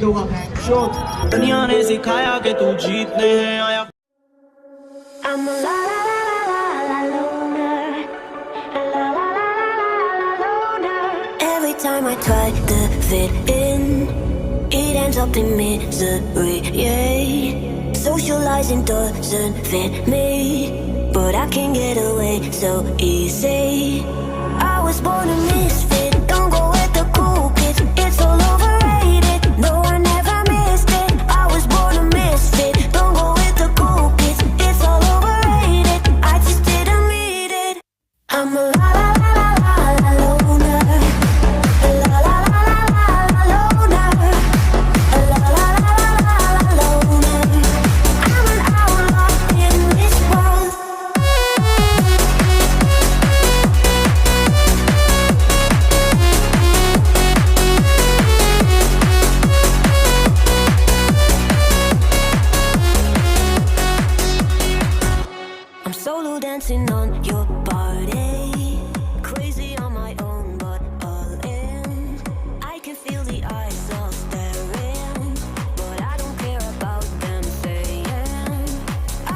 दूंगा मैं दुनिया ने सिखाया कि तू जीतने हैं आया I'm a la la la la la la loner, la la la la la la loner. Every time I try to fit in, it ends up in misery, yeah. Socializing doesn't fit me, but I can get away so easy. I was born a misfit.